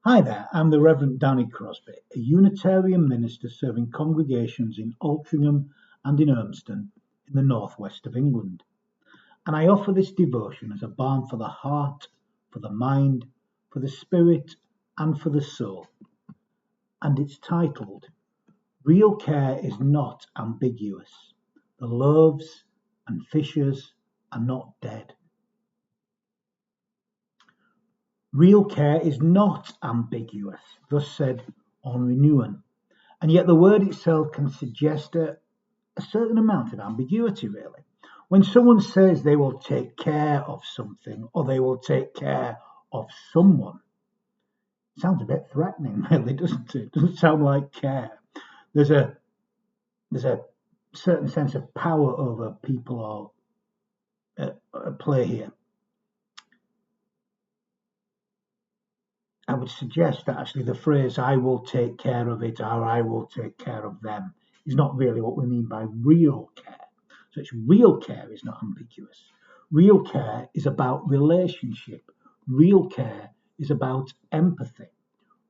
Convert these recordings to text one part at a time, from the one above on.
Hi there, I'm the Reverend Danny Crosby, a Unitarian minister serving congregations in Altrincham and in Urmston in the northwest of England. And I offer this devotion as a balm for the heart, for the mind, for the spirit, and for the soul. And it's titled, Real Care is Not Ambiguous. The loaves and fishes are not dead. Real care is not ambiguous, thus said Henri Nouwen, and yet the word itself can suggest a certain amount of ambiguity, really. When someone says they will take care of something or they will take care of someone, it sounds a bit threatening, really, doesn't it? It doesn't sound like care. There's a certain sense of power over people or at play here. I would suggest that actually the phrase "I will take care of it" or "I will take care of them" is not really what we mean by real care. So it's real care is not ambiguous. Real care is about relationship. Real care is about empathy.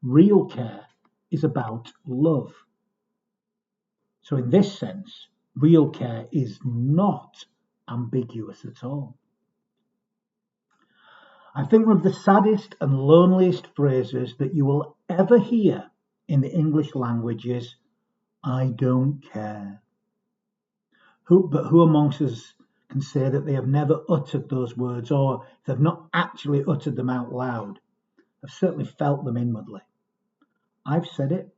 Real care is about love. So in this sense, real care is not ambiguous at all. I think one of the saddest and loneliest phrases that you will ever hear in the English language is, I don't care. But who amongst us can say that they have never uttered those words, or if they've not actually uttered them out loud, have certainly felt them inwardly? I've said it.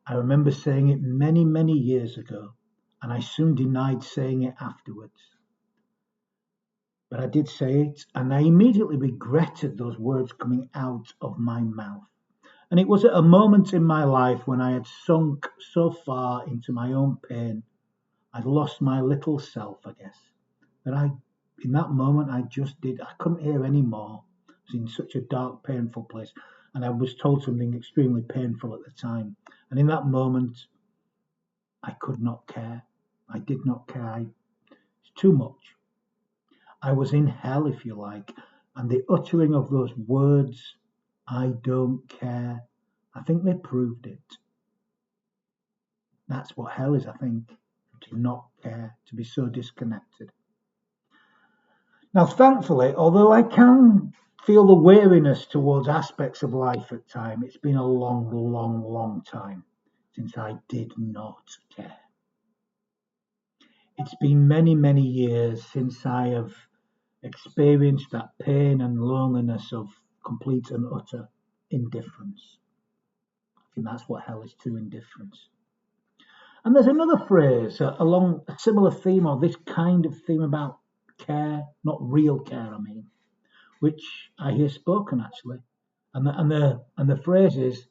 I remember saying it many, many years ago, and I soon denied saying it afterwards. But I did say it, and I immediately regretted those words coming out of my mouth. And it was at a moment in my life when I had sunk so far into my own pain, I'd lost my little self, I guess, that in that moment, I couldn't hear any more. I was in such a dark, painful place, and I was told something extremely painful at the time. And in that moment, I could not care. I did not care. It's too much. I was in hell, if you like, and the uttering of those words, I don't care, I think they proved it. That's what hell is, I think, to not care, to be so disconnected. Now, thankfully, although I can feel the weariness towards aspects of life at times, it's been a long, long, long time since I did not care. It's been many, many years since I have experienced that pain and loneliness of complete and utter indifference. I think that's what hell is to, indifference. And there's another phrase along a similar theme, or this kind of theme about care, not real care, I mean, which I hear spoken actually. And the phrase is,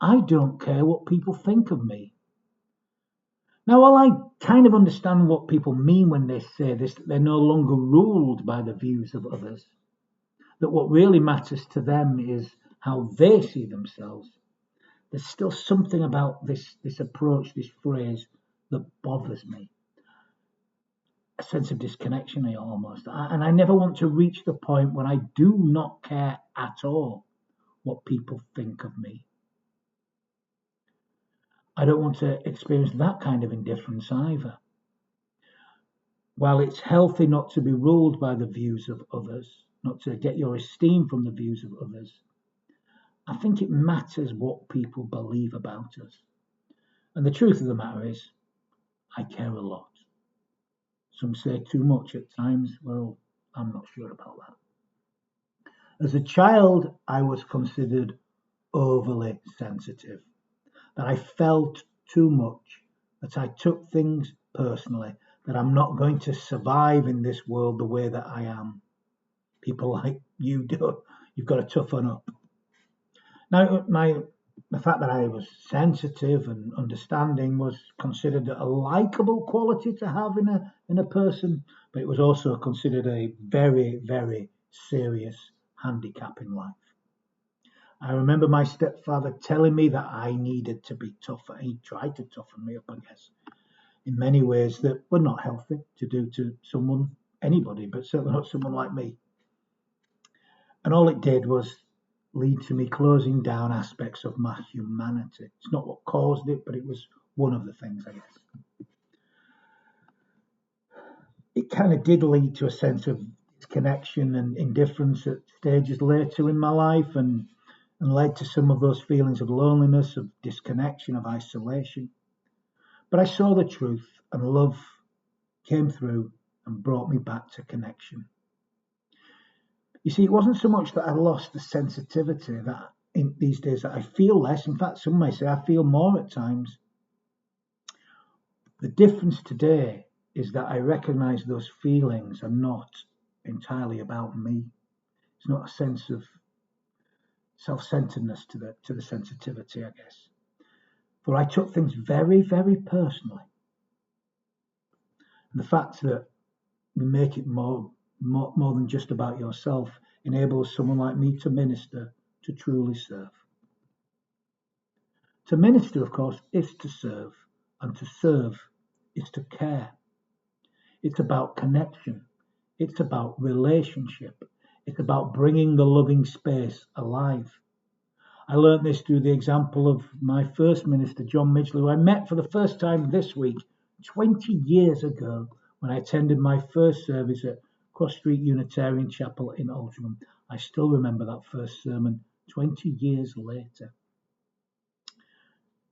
I don't care what people think of me. Now, while I kind of understand what people mean when they say this, that they're no longer ruled by the views of others, that what really matters to them is how they see themselves, there's still something about this approach, this phrase, that bothers me. A sense of disconnection here almost. And I never want to reach the point when I do not care at all what people think of me. I don't want to experience that kind of indifference either. While it's healthy not to be ruled by the views of others, not to get your esteem from the views of others, I think it matters what people believe about us. And the truth of the matter is, I care a lot. Some say too much at times. Well, I'm not sure about that. As a child, I was considered overly sensitive, that I felt too much, that I took things personally, that I'm not going to survive in this world the way that I am. People like you do, you've got to toughen up. Now, the fact that I was sensitive and understanding was considered a likable quality to have in a person, but it was also considered a very, very serious handicap in life. I remember my stepfather telling me that I needed to be tougher. He tried to toughen me up, I guess, in many ways that were not healthy to do to anybody, but certainly not someone like me. And all it did was lead to me closing down aspects of my humanity. It's not what caused it, but it was one of the things, I guess. It kind of did lead to a sense of disconnection and indifference at stages later in my life, and led to some of those feelings of loneliness, of disconnection, of isolation. But I saw the truth, and love came through and brought me back to connection. You see, it wasn't so much that I lost the sensitivity that in these days that I feel less. In fact, some may say I feel more at times. The difference today is that I recognize those feelings are not entirely about me. It's not a sense of self-centeredness to the sensitivity, I guess. For I took things very, very personally. And the fact that we make it more than just about yourself enables someone like me to minister, to truly serve. To minister, of course, is to serve, and to serve is to care. It's about connection. It's about relationship. It's about bringing the loving space alive. I learnt this through the example of my first minister, John Midgley, who I met for the first time this week, 20 years ago, when I attended my first service at Cross Street Unitarian Chapel in Oldham. I still remember that first sermon 20 years later.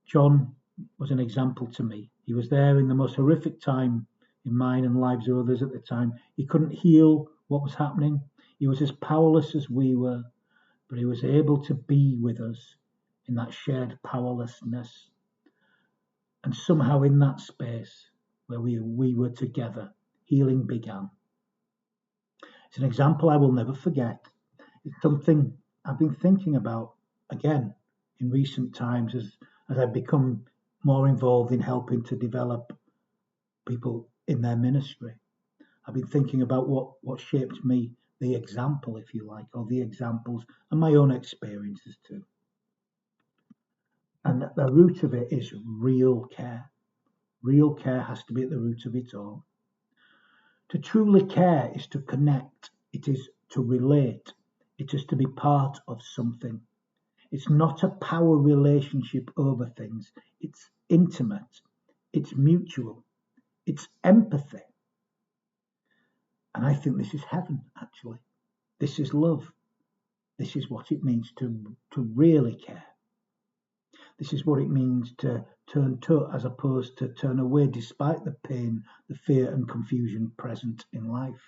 John was an example to me. He was there in the most horrific time in mine and lives of others at the time. He couldn't heal what was happening. He was as powerless as we were, but he was able to be with us in that shared powerlessness. And somehow in that space where we were together, healing began. It's an example I will never forget. It's something I've been thinking about again in recent times as I've become more involved in helping to develop people in their ministry. I've been thinking about what shaped me, the example, if you like, or the examples, and my own experiences too. And the root of it is real care. Real care has to be at the root of it all. To truly care is to connect. It is to relate. It is to be part of something. It's not a power relationship over things. It's intimate. It's mutual. It's empathy. And I think this is heaven, actually. This is love. This is what it means to really care. This is what it means to turn to as opposed to turn away despite the pain, the fear and confusion present in life.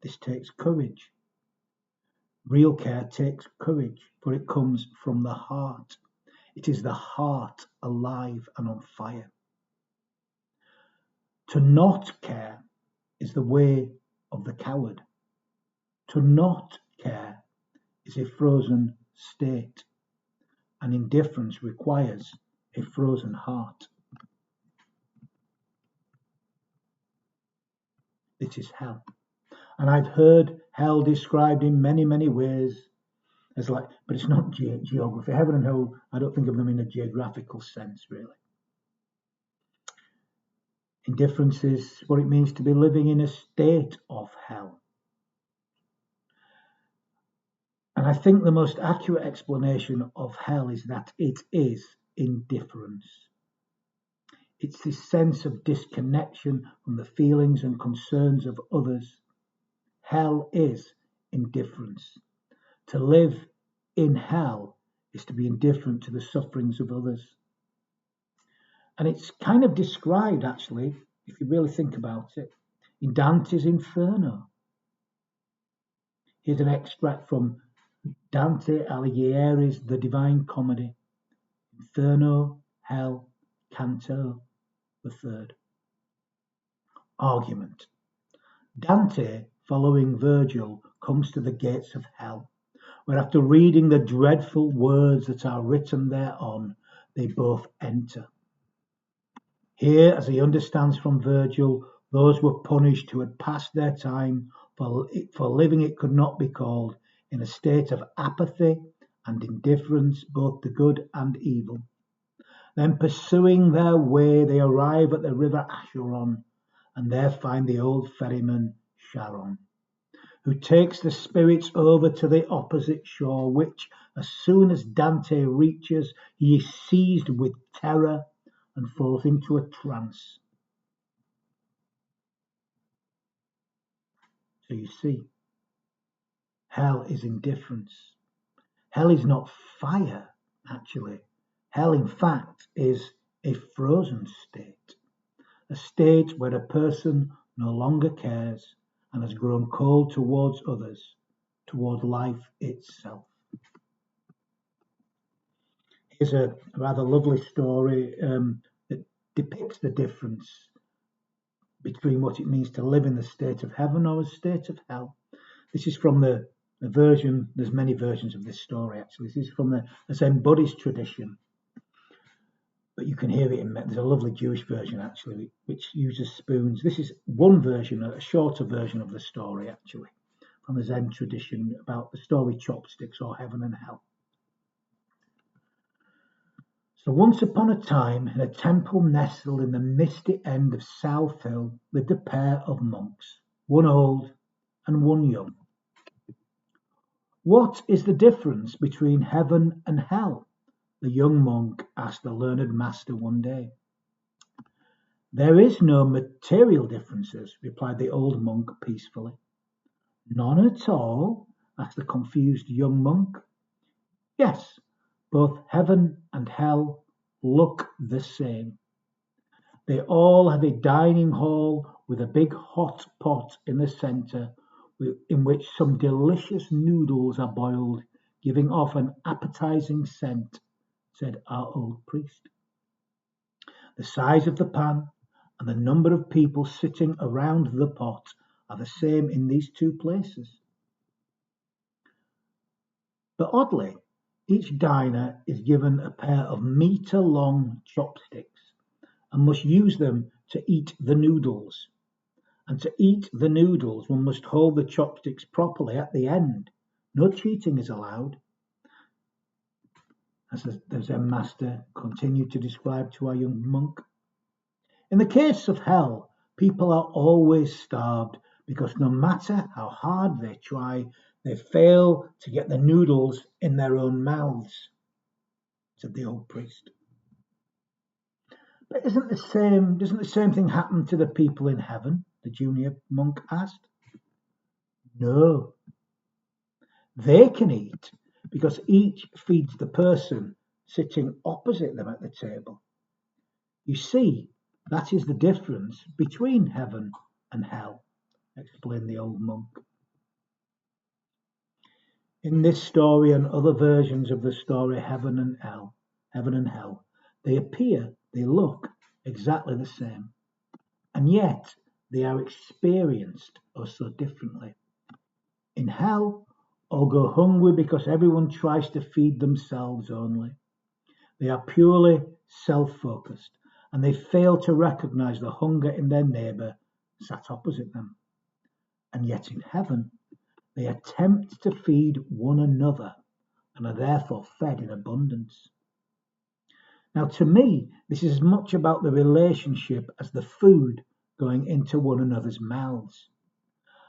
This takes courage. Real care takes courage, for it comes from the heart. It is the heart alive and on fire. To not care is the way of the coward. To not care is a frozen state, and indifference requires a frozen heart. This is hell. And I've heard hell described in many, many ways as like, but it's not geography. Heaven and hell, I don't think of them in a geographical sense, really. Indifference is what it means to be living in a state of hell. And I think the most accurate explanation of hell is that it is indifference. It's this sense of disconnection from the feelings and concerns of others. Hell is indifference. To live in hell is to be indifferent to the sufferings of others. And it's kind of described, actually, if you really think about it, in Dante's Inferno. Here's an extract from Dante Alighieri's The Divine Comedy, Inferno, Hell, Canto the Third. Argument. Dante, following Virgil, comes to the gates of hell, where after reading the dreadful words that are written thereon, they both enter. Here, as he understands from Virgil, those were punished who had passed their time, for living it could not be called, in a state of apathy and indifference, both to good and evil. Then pursuing their way, they arrive at the river Acheron, and there find the old ferryman Charon, who takes the spirits over to the opposite shore, which, as soon as Dante reaches, he is seized with terror and falls into a trance. So you see, hell is indifference. Hell is not fire, actually. Hell, in fact, is a frozen state, a state where a person no longer cares and has grown cold towards others, toward life itself. Here's a rather lovely story that depicts the difference between what it means to live in the state of heaven or a state of hell. This is from the version, there's many versions of this story actually. This is from the Zen Buddhist tradition, but you can hear it there's a lovely Jewish version actually, which uses spoons. This is one version, a shorter version of the story actually, from the Zen tradition about the story chopsticks or heaven and hell. So once upon a time, in a temple nestled in the misty end of South Hill, lived a pair of monks, one old and one young. What is the difference between heaven and hell? The young monk asked the learned master one day. There is no material differences, replied the old monk peacefully. None at all? Asked the confused young monk. Yes, both heaven and hell look the same. They all have a dining hall with a big hot pot in the centre in which some delicious noodles are boiled, giving off an appetizing scent, said our old priest. The size of the pan and the number of people sitting around the pot are the same in these two places. But oddly, each diner is given a pair of metre-long chopsticks and must use them to eat the noodles. And to eat the noodles, one must hold the chopsticks properly at the end. No cheating is allowed. As the Zen master continued to describe to our young monk. In the case of hell, people are always starved because no matter how hard they try, they fail to get the noodles in their own mouths, said the old priest. But doesn't the same thing happen to the people in heaven? The junior monk asked. No. They can eat because each feeds the person sitting opposite them at the table. You see, that is the difference between heaven and hell, explained the old monk. In this story and other versions of the story heaven and hell, they look exactly the same, and yet they are experienced oh so differently. In hell, all go hungry because everyone tries to feed themselves only. They are purely self-focused, and they fail to recognize the hunger in their neighbor sat opposite them. And yet in heaven, they attempt to feed one another and are therefore fed in abundance. Now, to me, this is as much about the relationship as the food going into one another's mouths.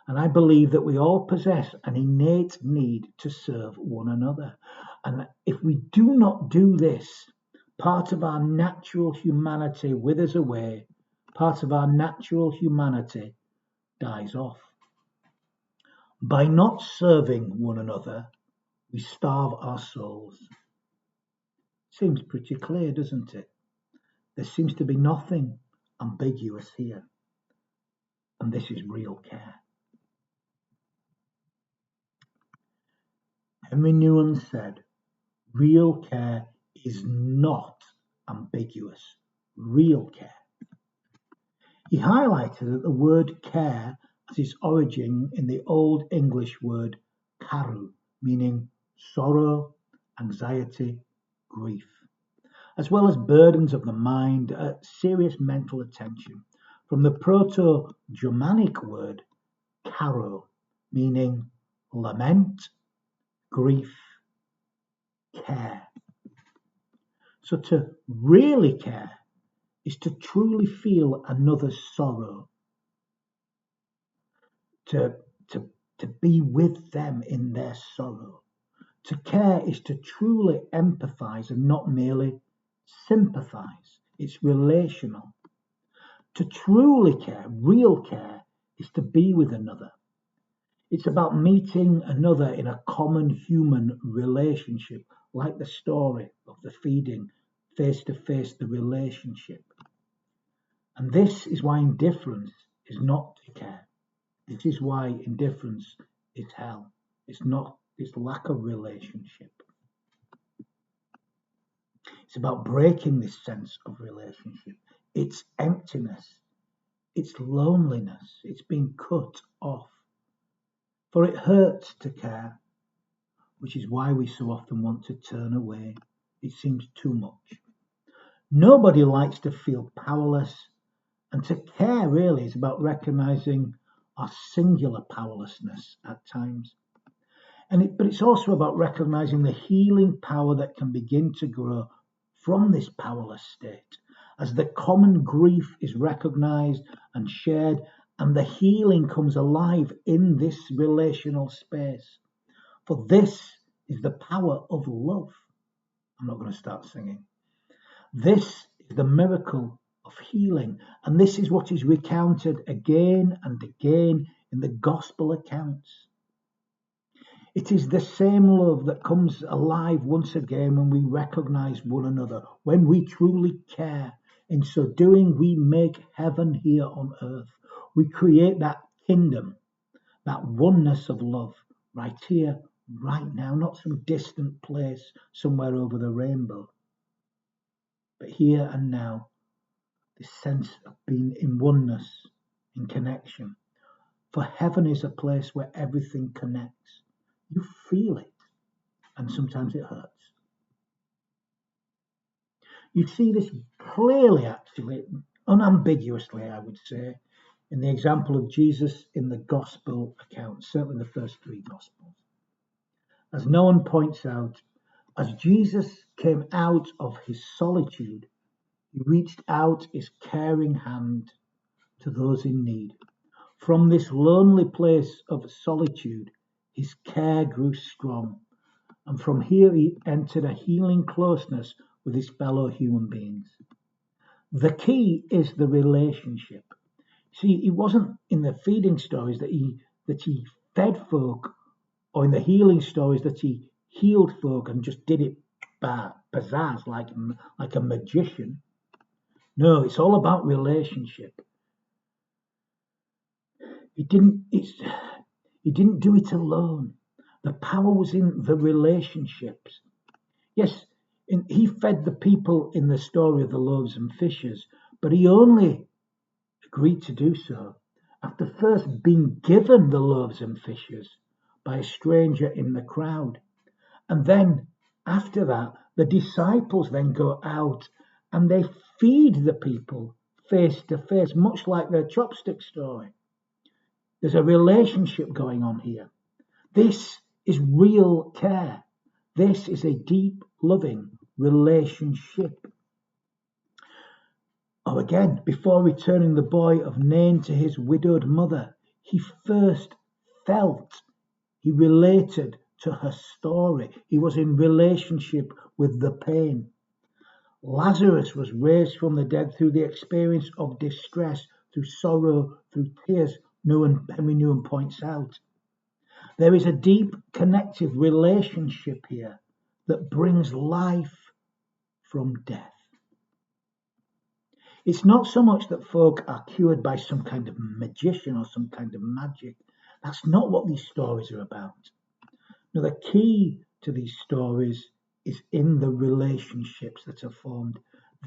And I believe that we all possess an innate need to serve one another. And if we do not do this, part of our natural humanity withers away, part of our natural humanity dies off. By not serving one another, we starve our souls. Seems pretty clear, doesn't it? There seems to be nothing ambiguous here. And this is real care. Henry Nouwen said, real care is not ambiguous. Real care. He highlighted that the word care has its origin in the Old English word karu, meaning sorrow, anxiety, grief, as well as burdens of the mind, serious mental attention, from the Proto-Germanic word caro, meaning lament, grief, care. So to really care is to truly feel another's sorrow, to to be with them in their sorrow. To care is to truly empathize and not merely sympathize. It's relational. To truly care, real care, is to be with another. It's about meeting another in a common human relationship, like the story of the feeding, face to face, the relationship. And this is why indifference is not to care. This is why indifference is hell. It's lack of relationship. It's about breaking this sense of relationship. It's emptiness. It's loneliness. It's being cut off. For it hurts to care, which is why we so often want to turn away. It seems too much. Nobody likes to feel powerless, and to care really is about recognizing our singular powerlessness at times. But it's also about recognizing the healing power that can begin to grow from this powerless state as the common grief is recognized and shared, and the healing comes alive in this relational space. For this is the power of love. I'm not going to start singing. This is the miracle of healing, and this is what is recounted again and again in the gospel accounts. It is the same love that comes alive once again when we recognize one another, when we truly care. In so doing, we make heaven here on earth. We create that kingdom, that oneness of love, right here, right now, not some distant place somewhere over the rainbow, but here and now, this sense of being in oneness, in connection. For heaven is a place where everything connects. You feel it, and sometimes it hurts. You see this clearly, actually, unambiguously, I would say, in the example of Jesus in the gospel accounts, certainly the first three gospels. As no one points out, as Jesus came out of his solitude, he reached out his caring hand to those in need. From this lonely place of solitude, his care grew strong, and from here he entered a healing closeness with his fellow human beings. The key is the relationship. See, it wasn't in the feeding stories that he fed folk, or in the healing stories that he healed folk and just did it by pizzazz like a magician. No, it's all about relationship. He didn't do it alone. The power was in the relationships. Yes, he fed the people in the story of the loaves and fishes, but he only agreed to do so after first being given the loaves and fishes by a stranger in the crowd. And then, after that, the disciples then go out and they feed the people face to face, much like their chopstick story. There's a relationship going on here. This is real care. This is a deep, loving relationship. Oh, again, before returning the boy of Nain to his widowed mother, he first felt, he related to her story. He was in relationship with the pain. Lazarus was raised from the dead through the experience of distress, through sorrow, through tears. Henry Newman points out. There is a deep connective relationship here that brings life from death. It's not so much that folk are cured by some kind of magician or some kind of magic. That's not what these stories are about. No, the key to these stories is in the relationships that are formed.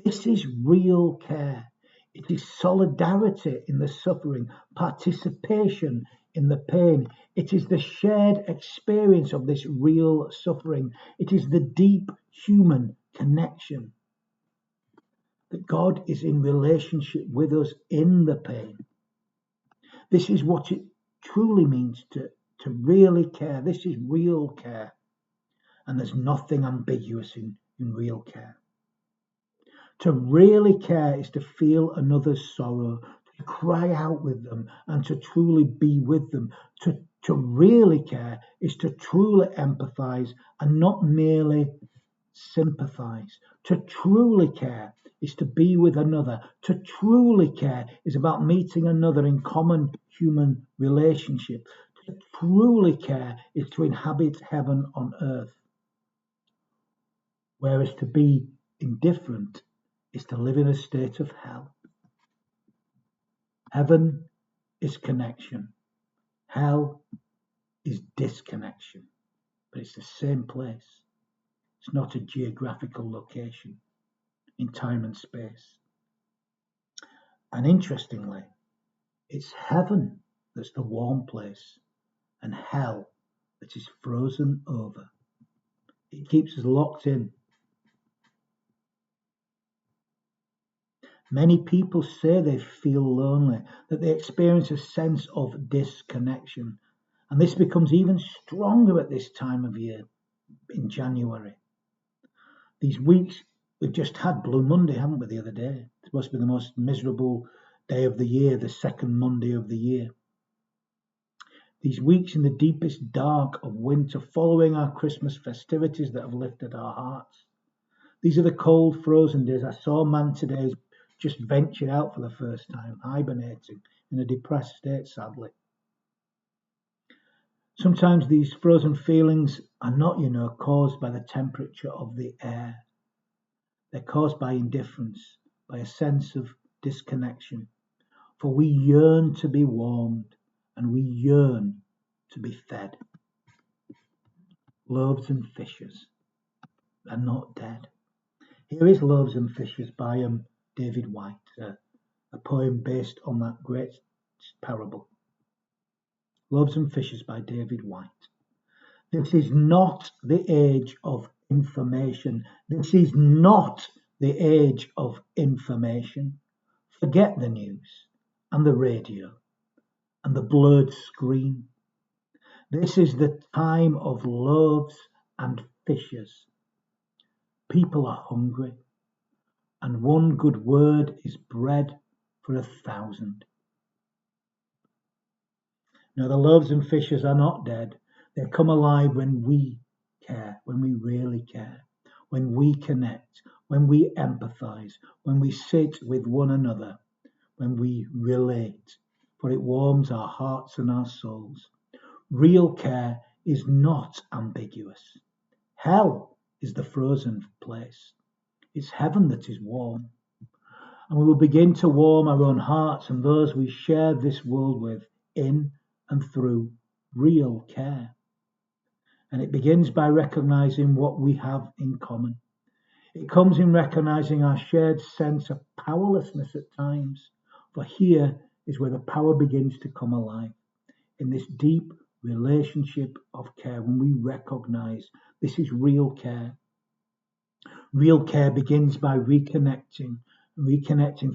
This is real care. It is solidarity in the suffering, participation in the pain. It is the shared experience of this real suffering. It is the deep human connection. That God is in relationship with us in the pain. This is what it truly means to really care. This is real care. And there's nothing ambiguous in real care. To really care is to feel another's sorrow, to cry out with them, and to truly be with them, to To really care is to truly empathize and not merely sympathize. To truly care is to be with another. To truly care is about meeting another in common human relationship. To truly care is to inhabit heaven on earth. Whereas to be indifferent is to live in a state of hell. Heaven is connection. Hell is disconnection. But it's the same place. It's not a geographical location in time and space. And interestingly, it's heaven that's the warm place and hell that is frozen over. It keeps us locked in. Many people say they feel lonely, that they experience a sense of disconnection. And this becomes even stronger at this time of year, in January. These weeks, we've just had Blue Monday, haven't we, the other day? It's supposed to be the most miserable day of the year, the second Monday of the year. These weeks in the deepest dark of winter, following our Christmas festivities that have lifted our hearts. These are the cold, frozen days. I saw a man today just ventured out for the first time, hibernating in a depressed state, sadly. Sometimes these frozen feelings are not, caused by the temperature of the air. They're caused by indifference, by a sense of disconnection. For we yearn to be warmed, and we yearn to be fed. Loaves and fishes are not dead. Here is Loaves and Fishes by David White, a poem based on that great parable. Loaves and Fishes by David White. This is not the age of information. This is not the age of information. Forget the news and the radio and the blurred screen. This is the time of loaves and fishes. People are hungry, and one good word is bread for 1,000. Now, the loaves and fishes are not dead. They come alive when we care, when we really care, when we connect, when we empathize, when we sit with one another, when we relate, for it warms our hearts and our souls. Real care is not ambiguous. Hell is the frozen place. It's heaven that is warm. And we will begin to warm our own hearts and those we share this world with in and through real care. And it begins by recognizing what we have in common. It comes in recognizing our shared sense of powerlessness at times. For here is where the power begins to come alive. In this deep relationship of care, when we recognize this is real care. Real care begins by reconnecting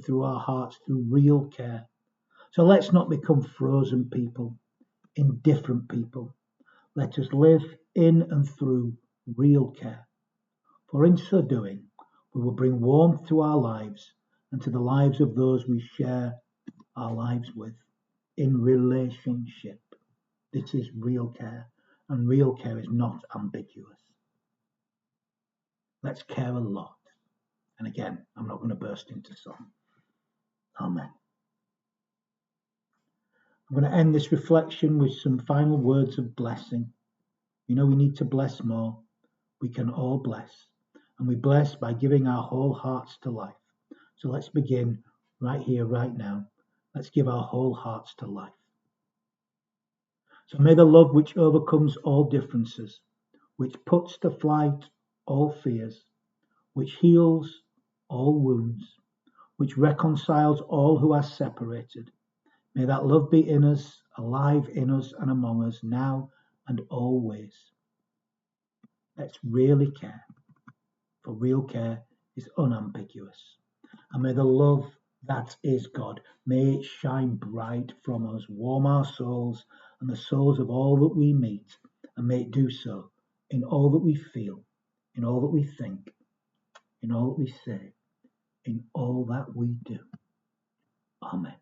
through our hearts, through real care. So let's not become frozen people, indifferent people. Let us live in and through real care. For in so doing, we will bring warmth to our lives and to the lives of those we share our lives with in relationship. This is real care, and real care is not ambiguous. Let's care a lot. And again, I'm not going to burst into song. Amen. I'm going to end this reflection with some final words of blessing. We need to bless more. We can all bless. And we bless by giving our whole hearts to life. So let's begin right here, right now. Let's give our whole hearts to life. So may the love which overcomes all differences, which puts to flight all fears, which heals all wounds, which reconciles all who are separated, may that love be in us, alive in us and among us now and always. Let's really care, for real care is unambiguous. And may the love that is God, may it shine bright from us, warm our souls and the souls of all that we meet, and may it do so in all that we feel, in all that we think, in all that we say, in all that we do. Amen.